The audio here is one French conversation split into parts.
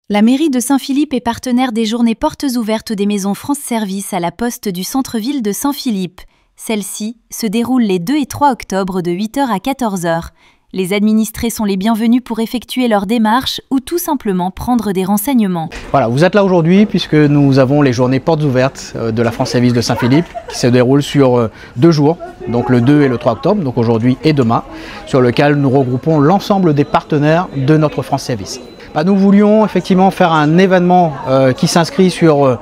La mairie de Saint-Philippe est partenaire des journées portes ouvertes des maisons France Service à la poste du centre-ville de Saint-Philippe. Celles-ci se déroulent les 2 et 3 octobre de 8 h à 14 h. Les administrés sont les bienvenus pour effectuer leurs démarches ou tout simplement prendre des renseignements. Voilà, vous êtes là aujourd'hui puisque nous avons les journées portes ouvertes de la France Service de Saint-Philippe qui se déroulent sur 2 jours, donc le 2 et le 3 octobre, donc aujourd'hui et demain, sur lequel nous regroupons l'ensemble des partenaires de notre France Service. Nous voulions effectivement faire un événement qui s'inscrit sur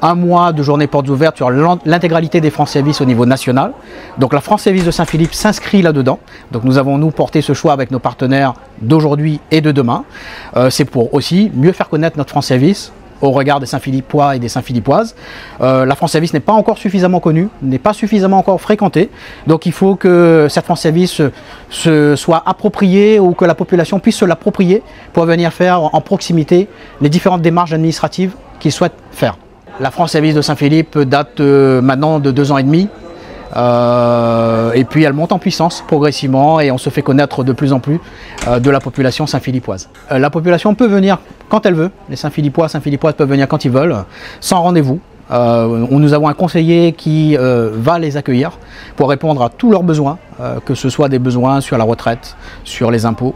un mois de journée portes ouvertes sur l'intégralité des France Service au niveau national. Donc la France Service de Saint-Philippe s'inscrit là-dedans. Donc nous avons porté ce choix avec nos partenaires d'aujourd'hui et de demain. C'est pour aussi mieux faire connaître notre France Service au regard des Saint-Philippois et des Saint-Philippoises. La France Service n'est pas encore suffisamment connue, n'est pas suffisamment encore fréquentée. Donc il faut que cette France Service soit appropriée ou que la population puisse se l'approprier pour venir faire en proximité les différentes démarches administratives qu'ils souhaitent faire. La France Service de Saint-Philippe date maintenant de 2 ans et demi. Et puis elle monte en puissance progressivement et on se fait connaître de plus en plus de la population saint-philippoise. La population peut venir quand elle veut, les Saint-Philippois, Saint-Philippoises peuvent venir quand ils veulent, sans rendez-vous. Nous avons un conseiller qui va les accueillir pour répondre à tous leurs besoins, que ce soit des besoins sur la retraite, sur les impôts.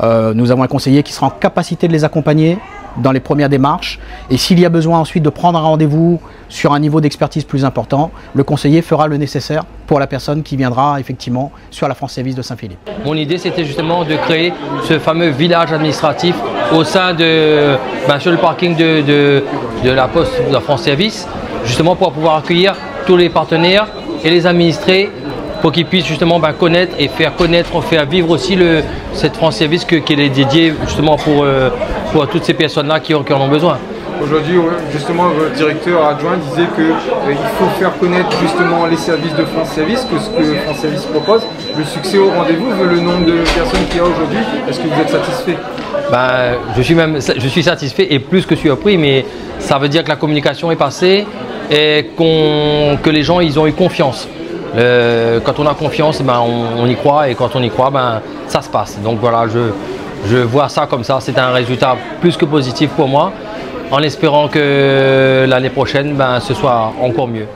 Nous avons un conseiller qui sera en capacité de les accompagner dans les premières démarches, et s'il y a besoin ensuite de prendre un rendez-vous sur un niveau d'expertise plus important, le conseiller fera le nécessaire pour la personne qui viendra effectivement sur la France Service de Saint-Philippe. Mon idée c'était justement de créer ce fameux village administratif au sein de, sur le parking de la poste de la France Service, justement pour pouvoir accueillir tous les partenaires et les administrés pour qu'ils puissent justement connaître et faire connaître, faire vivre aussi cette France Service qui est dédiée justement pour toutes ces personnes-là qui en ont besoin. Aujourd'hui, justement, votre directeur adjoint disait qu'il faut faire connaître justement les services de France Service, que ce que France Service propose. Le succès au rendez-vous, vu le nombre de personnes qu'il y a aujourd'hui, est-ce que vous êtes satisfait? Je suis satisfait et plus que surpris, mais ça veut dire que la communication est passée et que les gens ils ont eu confiance. Quand on a confiance, on y croit, et quand on y croit, ça se passe. Donc voilà, je vois ça comme ça, c'est un résultat plus que positif pour moi, en espérant que l'année prochaine, ce soit encore mieux.